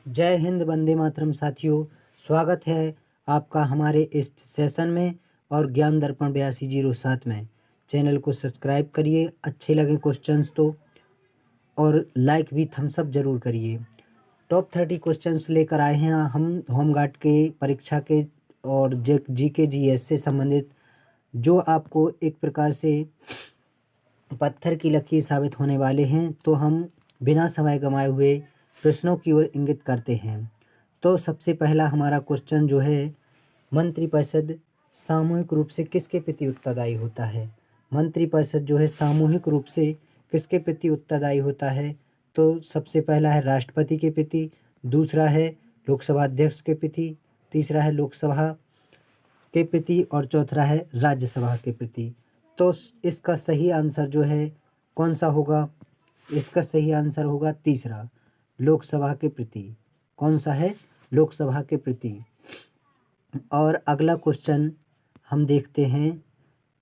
जय हिंद, वंदे मातरम। साथियों, स्वागत है आपका हमारे इस सेशन में और ज्ञान दर्पण 8207 में। चैनल को सब्सक्राइब करिए, अच्छे लगे क्वेश्चंस तो, और लाइक भी थम्स अप जरूर करिए। टॉप 30 क्वेश्चंस लेकर आए हैं हम होमगार्ड के परीक्षा के और जीके जीएस से संबंधित, जो आपको एक प्रकार से पत्थर की लकीर साबित होने वाले हैं। तो हम बिना समय गंवाए हुए प्रश्नों की ओर इंगित करते हैं। तो सबसे पहला हमारा क्वेश्चन जो है, मंत्रिपरिषद सामूहिक रूप से किसके प्रति उत्तरदायी होता है? मंत्रिपरिषद जो है सामूहिक रूप से किसके प्रति उत्तरदायी होता है? तो सबसे पहला है राष्ट्रपति के प्रति, दूसरा है लोकसभा अध्यक्ष के प्रति, तीसरा है लोकसभा के प्रति और चौथा है राज्यसभा के प्रति। तो इसका सही आंसर जो है कौन सा होगा? इसका सही आंसर होगा तीसरा, लोकसभा के प्रति। कौन सा है? लोकसभा के प्रति। और अगला क्वेश्चन हम देखते हैं,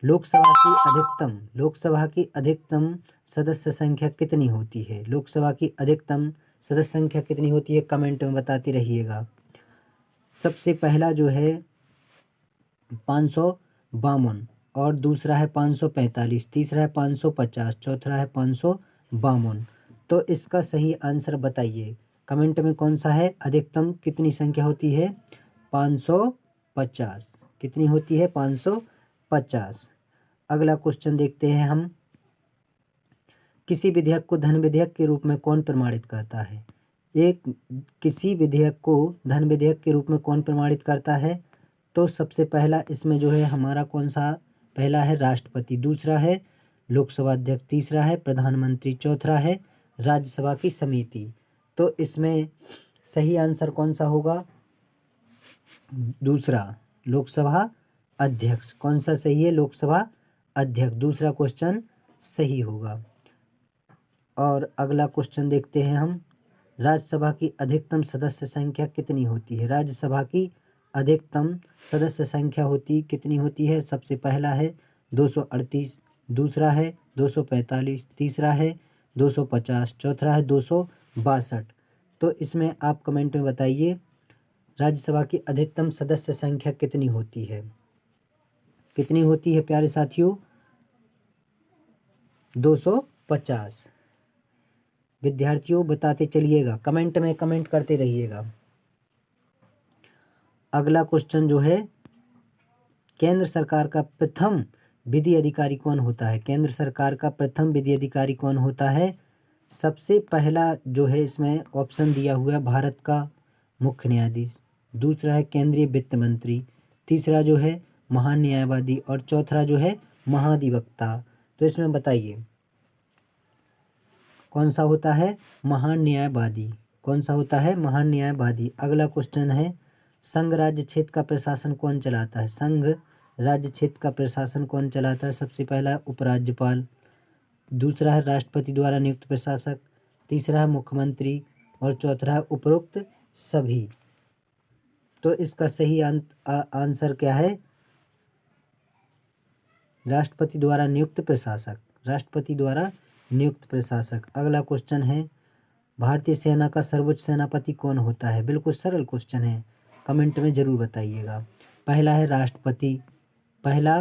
लोकसभा की अधिकतम सदस्य संख्या कितनी होती है? लोकसभा की अधिकतम सदस्य संख्या कितनी होती है? कमेंट में बताते रहिएगा। सबसे पहला जो है 552 और दूसरा है 545, तीसरा है 550, चौथा है 552। तो इसका सही आंसर बताइए कमेंट में, कौन सा है? अधिकतम कितनी संख्या होती है? 550। कितनी होती है? 550। अगला क्वेश्चन देखते हैं हम, किसी विधेयक को धन विधेयक के रूप में कौन प्रमाणित करता है? किसी विधेयक को धन विधेयक के रूप में कौन प्रमाणित करता है? तो सबसे पहला इसमें जो है हमारा कौन सा? पहला है राष्ट्रपति, दूसरा है लोकसभा अध्यक्ष, तीसरा है प्रधानमंत्री, चौथा है राज्यसभा की समिति। तो इसमें सही आंसर कौन सा होगा? दूसरा, लोकसभा अध्यक्ष। कौन सा सही है? लोकसभा अध्यक्ष। दूसरा क्वेश्चन सही होगा। और अगला क्वेश्चन देखते हैं हम, राज्यसभा की अधिकतम सदस्य संख्या कितनी होती है? राज्यसभा की अधिकतम सदस्य संख्या कितनी होती है? सबसे पहला है 238, दूसरा है 245, तीसरा है 250, चौथा है 262। तो इसमें आप कमेंट में बताइए, राज्यसभा की अधिकतम सदस्य संख्या कितनी होती है? कितनी होती है प्यारे साथियों? 250। विद्यार्थियों बताते चलिएगा, कमेंट में कमेंट करते रहिएगा। अगला क्वेश्चन जो है, केंद्र सरकार का प्रथम विधि अधिकारी कौन होता है? केंद्र सरकार का प्रथम विधि अधिकारी कौन होता है? सबसे पहला जो है इसमें ऑप्शन दिया हुआ है भारत का मुख्य न्यायाधीश, दूसरा है केंद्रीय वित्त मंत्री, तीसरा जो है महान न्यायवादी और चौथा जो है महाधिवक्ता। तो इसमें बताइए कौन सा होता है? महान न्यायवादी। कौन सा होता है? महान न्यायवादी। अगला क्वेश्चन है, संघ राज्य क्षेत्र का प्रशासन कौन चलाता है? संघ राज्य क्षेत्र का प्रशासन कौन चलाता है? सबसे पहला उपराज्यपाल, दूसरा है राष्ट्रपति द्वारा नियुक्त प्रशासक, तीसरा है मुख्यमंत्री और चौथा है उपरोक्त सभी। तो इसका सही आंसर क्या है? राष्ट्रपति द्वारा नियुक्त प्रशासक। राष्ट्रपति द्वारा नियुक्त प्रशासक। अगला क्वेश्चन है, भारतीय सेना का सर्वोच्च सेनापति कौन होता है? बिल्कुल सरल क्वेश्चन है, कमेंट में जरूर बताइएगा। पहला है राष्ट्रपति। पहला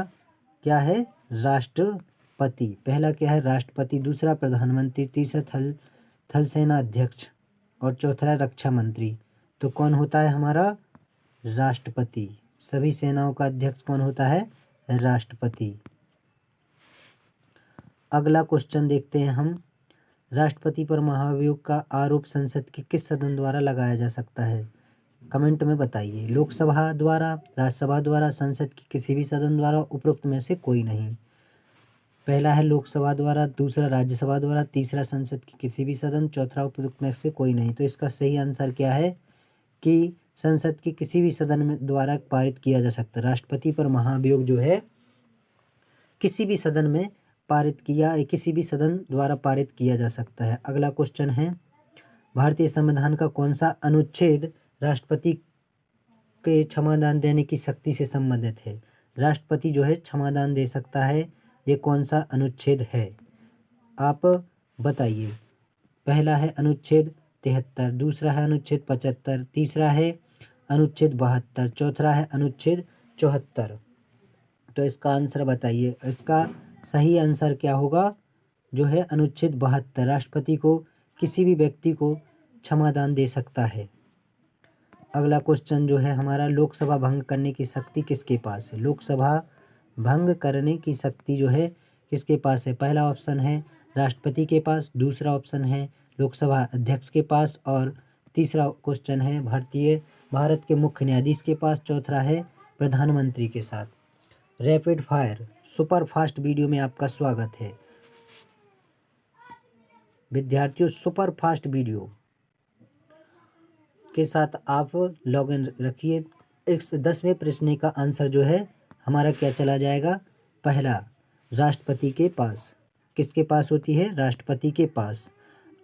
क्या है? राष्ट्रपति। पहला क्या है? राष्ट्रपति, दूसरा प्रधानमंत्री, तीसरा थल सेना अध्यक्ष और चौथा रक्षा मंत्री। तो कौन होता है हमारा? राष्ट्रपति। सभी सेनाओं का अध्यक्ष कौन होता है? राष्ट्रपति। अगला क्वेश्चन देखते हैं हम, राष्ट्रपति पर महाभियोग का आरोप संसद के किस सदन द्वारा लगाया जा सकता है? कमेंट में बताइए। लोकसभा द्वारा, राज्यसभा द्वारा, संसद की किसी भी सदन द्वारा, उपरोक्त में से कोई नहीं। पहला है लोकसभा द्वारा, दूसरा राज्यसभा द्वारा, तीसरा संसद की किसी भी सदन, चौथा उपरोक्त में से कोई नहीं। तो इसका सही आंसर क्या है कि संसद की किसी भी सदन में द्वारा पारित किया जा सकता है। राष्ट्रपति पर महाभियोग जो है किसी भी सदन में किसी भी सदन द्वारा पारित किया जा सकता है। अगला क्वेश्चन है, भारतीय संविधान का कौन सा अनुच्छेद राष्ट्रपति के क्षमादान देने की शक्ति से संबंधित है? राष्ट्रपति जो है क्षमादान दे सकता है, ये कौन सा अनुच्छेद है? आप बताइए। पहला है अनुच्छेद 73, दूसरा है अनुच्छेद 75, तीसरा है अनुच्छेद 72, चौथा है अनुच्छेद 74। तो इसका आंसर बताइए। इसका सही आंसर क्या होगा? जो है अनुच्छेद 72, राष्ट्रपति को किसी भी व्यक्ति को क्षमादान दे सकता है। अगला क्वेश्चन जो है हमारा, लोकसभा भंग करने की शक्ति किसके पास है? लोकसभा भंग करने की शक्ति जो है किसके पास है? पहला ऑप्शन है राष्ट्रपति के पास, दूसरा ऑप्शन है लोकसभा अध्यक्ष के पास, और तीसरा क्वेश्चन है भारत के मुख्य न्यायाधीश के पास, चौथा है प्रधानमंत्री के साथ। Rapid fire super fast video में आपका स्वागत है विद्यार्थियों। सुपर फास्ट वीडियो के साथ आप लॉगिन रखिए। इस 10वें प्रश्न का आंसर जो है हमारा क्या चला जाएगा? पहला, राष्ट्रपति के पास। किसके पास होती है? राष्ट्रपति के पास।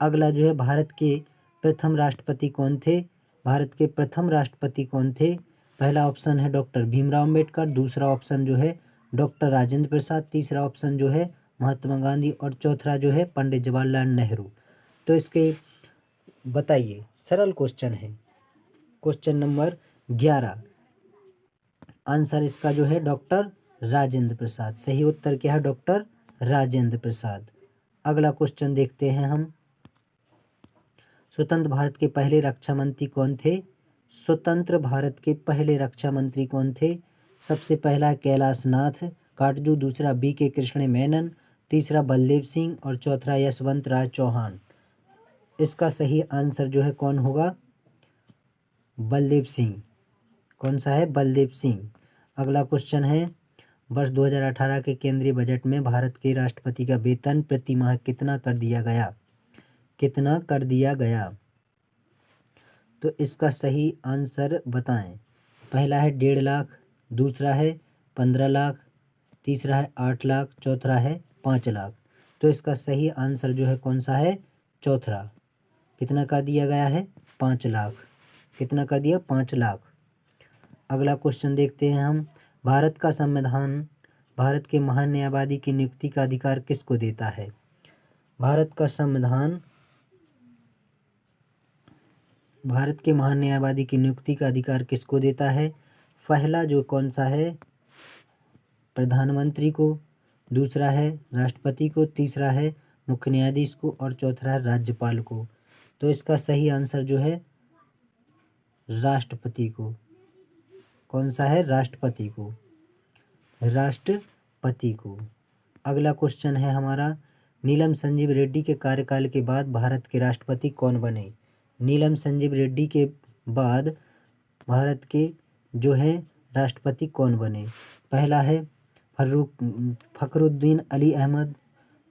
अगला जो है, भारत के प्रथम राष्ट्रपति कौन थे? भारत के प्रथम राष्ट्रपति कौन थे? पहला ऑप्शन है डॉक्टर भीमराव अम्बेडकर, दूसरा ऑप्शन जो है डॉक्टर राजेंद्र प्रसाद, तीसरा ऑप्शन जो है महात्मा गांधी, और चौथा जो है पंडित जवाहरलाल नेहरू। तो इसके बताइए, सरल क्वेश्चन है। क्वेश्चन नंबर 11, आंसर इसका जो है डॉक्टर राजेंद्र प्रसाद। सही उत्तर क्या है? डॉक्टर राजेंद्र प्रसाद। अगला क्वेश्चन देखते हैं हम। स्वतंत्र भारत के पहले रक्षा मंत्री कौन थे? स्वतंत्र भारत के पहले रक्षा मंत्री कौन थे? सबसे पहला कैलाश नाथ काटजू, दूसरा B.K. कृष्ण मेनन, तीसरा बलदेव सिंह, और चौथा यशवंत राय चौहान। इसका सही आंसर जो है कौन होगा? बलदेव सिंह। कौन सा है? बलदेव सिंह। अगला क्वेश्चन है, वर्ष 2018 के केंद्रीय बजट में भारत के राष्ट्रपति का वेतन प्रति माह कितना कर दिया गया? कितना कर दिया गया? तो इसका सही आंसर बताएं। पहला है 1.5 लाख, दूसरा है 15 लाख, तीसरा है 8 लाख, चौथा है 5 लाख। तो इसका सही आंसर जो है कौन सा है? चौथा। कितना कर दिया गया है? 5 लाख। कितना कर दिया? 5 लाख। अगला क्वेश्चन देखते हैं हम। भारत का संविधान भारत के महान न्यायवादी की नियुक्ति का अधिकार किसको देता है? भारत का संविधान भारत के महान न्यायवादी की नियुक्ति का अधिकार किसको देता है? पहला जो कौन सा है? प्रधानमंत्री को, दूसरा है राष्ट्रपति को, तीसरा है मुख्य न्यायाधीश को, और चौथा है राज्यपाल को। तो इसका सही आंसर जो है राष्ट्रपति को। कौन सा है? राष्ट्रपति को। राष्ट्रपति को। अगला क्वेश्चन है हमारा, नीलम संजीव रेड्डी के कार्यकाल के बाद भारत के राष्ट्रपति कौन बने? नीलम संजीव रेड्डी के बाद भारत के जो है राष्ट्रपति कौन बने? पहला है फखरुद्दीन अली अहमद,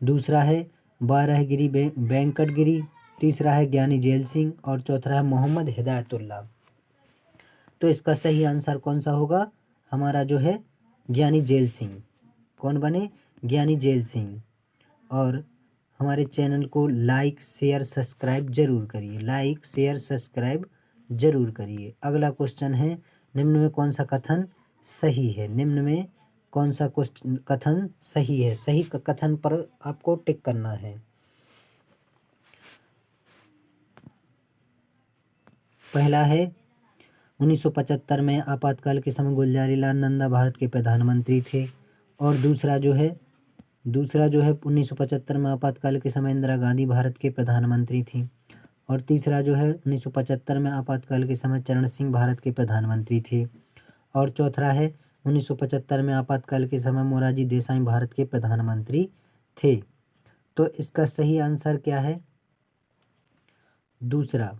दूसरा है बारहगिरी वेंकटगिरी, तीसरा है ज्ञानी जेल सिंह, और चौथा है मोहम्मद हिदायतुल्लाह। तो इसका सही आंसर कौन सा होगा? हमारा जो है ज्ञानी जेल सिंह। कौन बने? ज्ञानी जेल सिंह। और हमारे चैनल को लाइक शेयर सब्सक्राइब जरूर करिए। लाइक शेयर सब्सक्राइब जरूर करिए। अगला क्वेश्चन है, निम्न में कौन सा कथन सही है? निम्न में कौन सा कथन सही है? सही कथन पर आपको टिक करना है। पहला है 1975 में आपातकाल के समय गुलजारीलाल नंदा भारत के प्रधानमंत्री थे। और दूसरा जो है 1975 में आपातकाल के समय इंदिरा गांधी भारत के प्रधानमंत्री थी। और तीसरा जो है 1975 में आपातकाल के समय चरण सिंह भारत के प्रधानमंत्री थे। और चौथा है 1975 में आपातकाल के समय मोरारजी देसाई भारत के प्रधानमंत्री थे। तो इसका सही आंसर क्या है? दूसरा,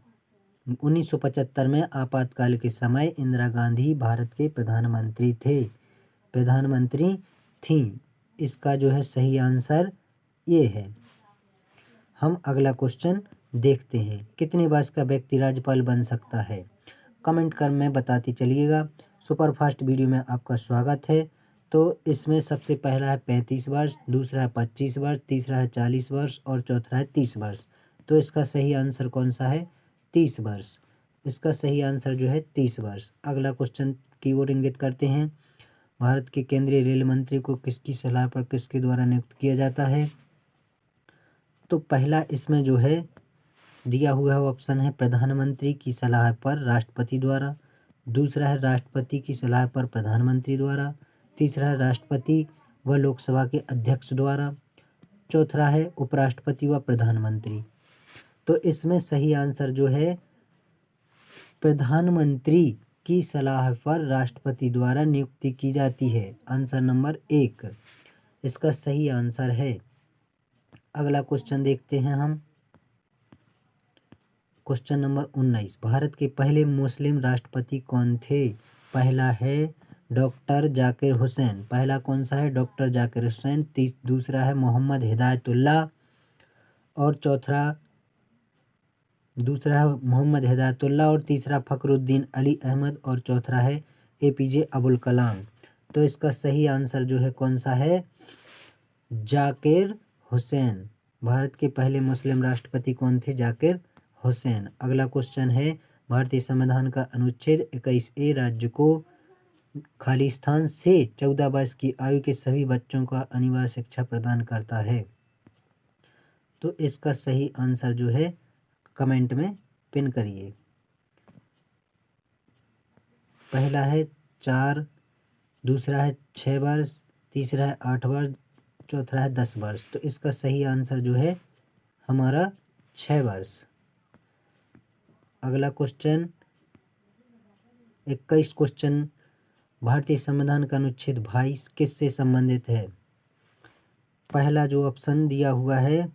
1975 में आपातकाल के समय इंदिरा गांधी भारत के प्रधानमंत्री थी। इसका जो है सही आंसर ये है। हम अगला क्वेश्चन देखते हैं, कितने वर्ष का व्यक्ति राज्यपाल बन सकता है? कमेंट कर में बताते चलिएगा। सुपर फास्ट वीडियो में आपका स्वागत है। तो इसमें सबसे पहला है 35 वर्ष, दूसरा है 25 वर्ष, तीसरा है 40 वर्ष, और चौथा है 30 वर्ष। तो इसका सही आंसर कौन सा है? 30 वर्ष। इसका सही आंसर जो है 30 वर्ष। अगला क्वेश्चन की ओर इंगित करते हैं, भारत के केंद्रीय रेल मंत्री को किसकी सलाह पर किसके द्वारा नियुक्त किया जाता है? तो पहला इसमें जो है दिया हुआ ऑप्शन है प्रधानमंत्री की सलाह पर राष्ट्रपति द्वारा, दूसरा है राष्ट्रपति की सलाह पर प्रधानमंत्री द्वारा, तीसरा है राष्ट्रपति व लोकसभा के अध्यक्ष द्वारा, चौथा है उपराष्ट्रपति व प्रधानमंत्री। तो इसमें सही आंसर जो है प्रधानमंत्री की सलाह पर राष्ट्रपति द्वारा नियुक्ति की जाती है। आंसर नंबर 1 इसका सही आंसर है। अगला क्वेश्चन देखते हैं हम। क्वेश्चन नंबर 19, भारत के पहले मुस्लिम राष्ट्रपति कौन थे? पहला है डॉक्टर जाकिर हुसैन। पहला कौन सा है? डॉक्टर जाकिर हुसैन। दूसरा है मोहम्मद हिदायतुल्लाह और दूसरा है मोहम्मद हिदायतुल्लाह और तीसरा फखरुद्दीन अली अहमद और चौथा है APJ अबुल कलाम। तो इसका सही आंसर जो है कौन सा है? जाकिर हुसैन। भारत के पहले मुस्लिम राष्ट्रपति कौन थे? जाकिर हुसैन। अगला क्वेश्चन है, भारतीय संविधान का अनुच्छेद 21A राज्य को खालिस्तान से 14 वर्ष की आयु के सभी बच्चों को अनिवार्य शिक्षा प्रदान करता है। तो इसका सही आंसर जो है कमेंट में पिन करिए। पहला है 4, दूसरा है 6 वर्ष, तीसरा है 8 वर्ष, चौथा है 10 वर्ष। तो इसका सही आंसर जो है हमारा 6 वर्ष। अगला क्वेश्चन 21 क्वेश्चन, भारतीय संविधान का अनुच्छेद 22 किससे संबंधित है? पहला जो ऑप्शन दिया हुआ है,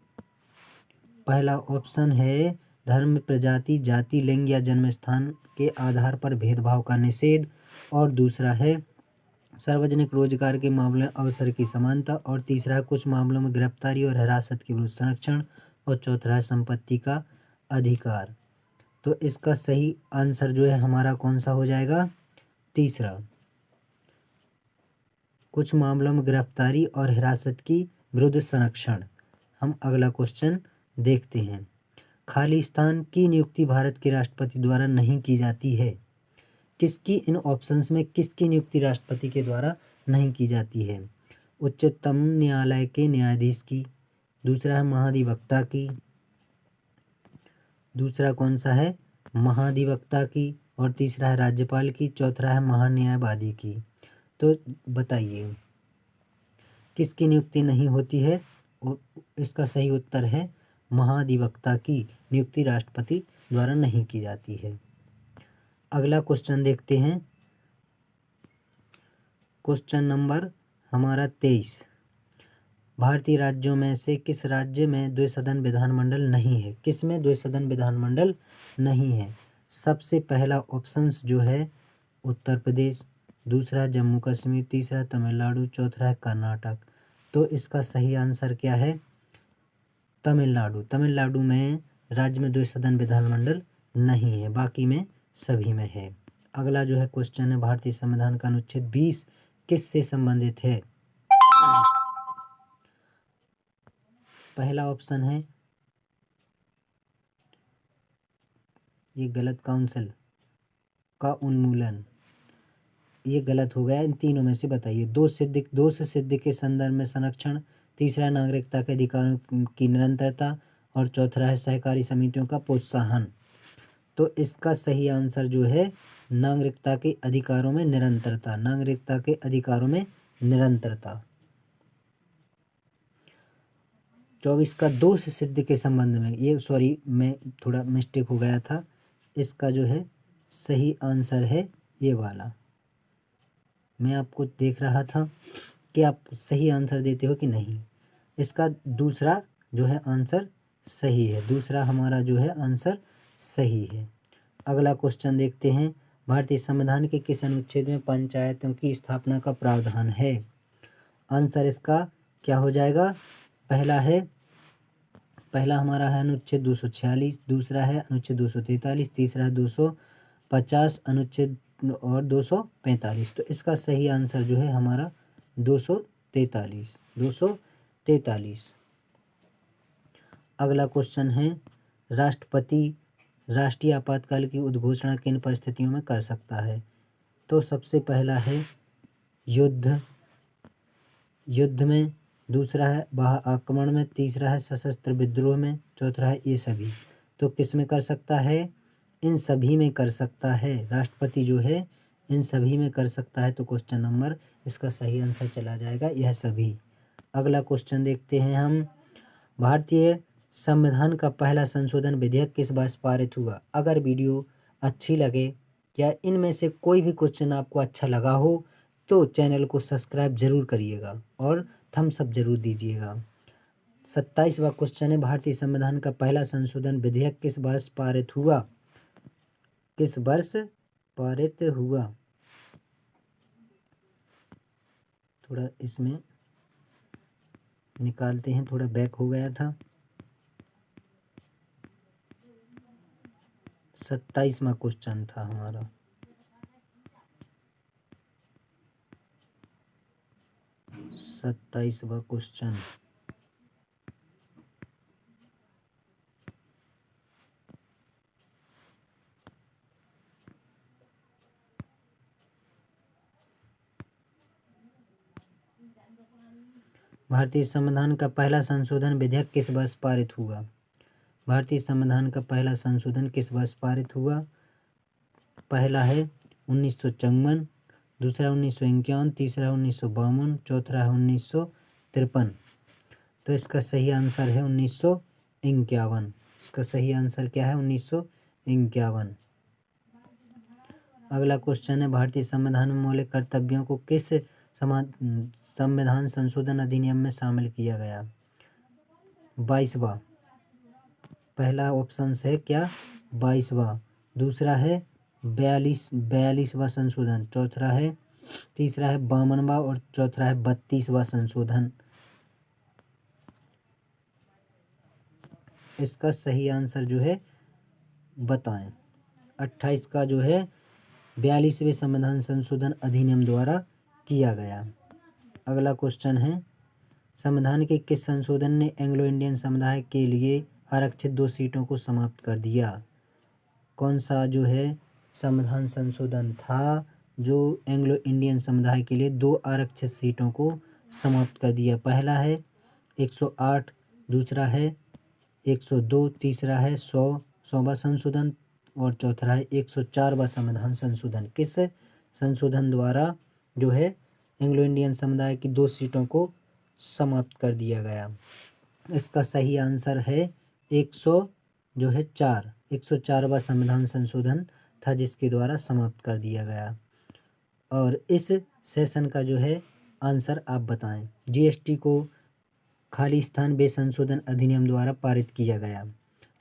पहला ऑप्शन है धर्म, प्रजाति, जाति, लिंग या जन्म स्थान के आधार पर भेदभाव का निषेध, और दूसरा है सार्वजनिक रोजगार के मामले में अवसर की समानता, और तीसरा है कुछ मामलों में गिरफ्तारी और हिरासत के विरुद्ध संरक्षण, और चौथा है संपत्ति का अधिकार। तो इसका सही आंसर जो है हमारा कौन सा हो जाएगा? तीसरा, कुछ मामलों में गिरफ्तारी और हिरासत की विरुद्ध संरक्षण। हम अगला क्वेश्चन देखते हैं। खालिस्तान की नियुक्ति भारत के राष्ट्रपति द्वारा नहीं की जाती है। किसकी, इन ऑप्शंस में किसकी नियुक्ति राष्ट्रपति के द्वारा नहीं की जाती है? उच्चतम न्यायालय के न्यायाधीश की, दूसरा है महाधिवक्ता की, दूसरा कौन सा है? महाधिवक्ता की, और तीसरा है राज्यपाल की, चौथा है महान्यायवादी की। तो बताइए किसकी नियुक्ति नहीं होती है? इसका सही उत्तर है महाधिवक्ता की नियुक्ति राष्ट्रपति द्वारा नहीं की जाती है। अगला क्वेश्चन देखते हैं। क्वेश्चन नंबर हमारा 23, भारतीय राज्यों में से किस राज्य में द्विसदन विधानमंडल नहीं है? किस में द्विसदन विधानमंडल नहीं है? सबसे पहला ऑप्शंस जो है उत्तर प्रदेश, दूसरा जम्मू कश्मीर, तीसरा तमिलनाडु, चौथा है कर्नाटक। तो इसका सही आंसर क्या है? तमिलनाडु। तमिलनाडु में राज्य में द्विसदन विधानमंडल नहीं है, बाकी में सभी में है। अगला जो है क्वेश्चन है, भारतीय संविधान का अनुच्छेद 20 किससे संबंधित है? पहला ऑप्शन है, ये गलत काउंसिल का उन्मूलन, ये गलत हो गया। इन तीनों में से बताइए। दो से सिद्ध के संदर्भ में संरक्षण, तीसरा नागरिकता के अधिकारों की निरंतरता, और चौथा है सहकारी समितियों का प्रोत्साहन। तो इसका सही आंसर जो है नागरिकता के अधिकारों में निरंतरता। नागरिकता के अधिकारों में निरंतरता। 24 का दोष सिद्ध के संबंध में, ये सॉरी मैं थोड़ा मिस्टेक हो गया था। इसका जो है सही आंसर है ये वाला। मैं आपको देख रहा था कि आप सही आंसर देते हो कि नहीं। इसका दूसरा जो है आंसर सही है। दूसरा हमारा जो है आंसर सही है। अगला क्वेश्चन देखते हैं। भारतीय संविधान के किस अनुच्छेद में पंचायतों की स्थापना का प्रावधान है? आंसर इसका क्या हो जाएगा? पहला हमारा है अनुच्छेद 246, दूसरा है अनुच्छेद 243, तीसरा है 250 अनुच्छेद और 245। तो इसका सही आंसर जो है हमारा 243। अगला क्वेश्चन है, राष्ट्रपति राष्ट्रीय आपातकाल की उद्घोषणा किन परिस्थितियों में कर सकता है? तो सबसे पहला है युद्ध में, दूसरा है बाह्य आक्रमण में, तीसरा है सशस्त्र विद्रोह में, चौथा है ये सभी। तो किस में कर सकता है? इन सभी में कर सकता है। राष्ट्रपति जो है इन सभी में कर सकता है, तो क्वेश्चन नंबर इसका सही आंसर चला जाएगा यह सभी। अगला क्वेश्चन देखते हैं हम। भारतीय संविधान का पहला संशोधन विधेयक किस वर्ष पारित हुआ? अगर वीडियो अच्छी लगे या इनमें से कोई भी क्वेश्चन आपको अच्छा लगा हो तो चैनल को सब्सक्राइब जरूर करिएगा और थम्स अप जरूर दीजिएगा। 27वां क्वेश्चन है, भारतीय संविधान का पहला संशोधन विधेयक किस वर्ष पारित हुआ? किस वर्ष पारित हुआ? थोड़ा इसमें निकालते हैं, थोड़ा बैक हो गया था। 27वां क्वेश्चन था हमारा। सत्ताईसवां क्वेश्चन। भारतीय संविधान का पहला संशोधन विधेयक किस वर्ष पारित हुआ? भारतीय संविधान का पहला संशोधन किस वर्ष पारित हुआ? पहला है 1954, दूसरा 1951, तीसरा 1952, चौथा है 1953। तो इसका सही आंसर है 1951। इसका सही आंसर क्या है? 1951। अगला क्वेश्चन है, भारतीय संविधान में मौलिक कर्तव्यों को किस संविधान संशोधन अधिनियम में शामिल किया गया? 22वां। पहला ऑप्शन है क्या? 22वां। दूसरा है 42वां संशोधन। तीसरा है 52वां और चौथा है 32वां संशोधन। इसका सही आंसर जो है बताएं। 28 का जो है 42वें संविधान संशोधन अधिनियम द्वारा किया गया। अगला क्वेश्चन है, संविधान के किस संशोधन ने एंग्लो इंडियन समुदाय के लिए आरक्षित 2 सीटों को समाप्त कर दिया? कौन सा जो है संविधान संशोधन था जो एंग्लो इंडियन समुदाय के लिए 2 आरक्षित सीटों को समाप्त कर दिया? पहला है 108, दूसरा है 102, तीसरा है 100वां संशोधन और चौथा है 104वां संविधान संशोधन। किस संशोधन द्वारा जो है एंग्लो इंडियन समुदाय की 2 सीटों को समाप्त कर दिया गया? इसका सही आंसर है 104वां संविधान संशोधन था जिसके द्वारा समाप्त कर दिया गया। और इस सेशन का जो है आंसर आप बताएं। जीएसटी को खाली स्थान वे संशोधन अधिनियम द्वारा पारित किया गया।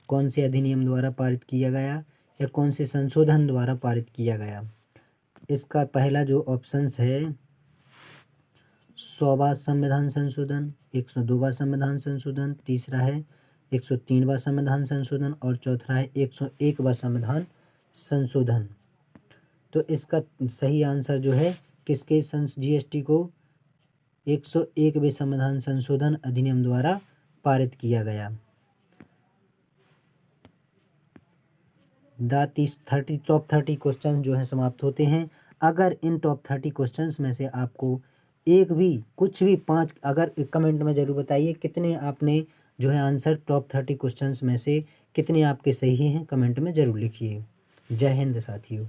कौन से अधिनियम द्वारा पारित किया गया या कौन से संशोधन द्वारा पारित किया गया? इसका पहला जो ऑप्शंस है 100वां संविधान संशोधन, 102वां संविधान संशोधन, तीसरा है 103वां संविधान संशोधन और चौथा है 101वां संविधान संशोधन। तो इसका सही आंसर जो है किसके जीएसटी को 101वें संविधान संशोधन अधिनियम द्वारा पारित किया गया। टॉप 30 क्वेश्चन जो है समाप्त होते हैं। अगर इन टॉप 30 क्वेश्चंस में से आपको एक भी कुछ भी 5 अगर कमेंट में ज़रूर बताइए कितने आपने जो है आंसर टॉप 30 क्वेश्चंस में से कितने आपके सही हैं, कमेंट में ज़रूर लिखिए। जय हिंद साथियों।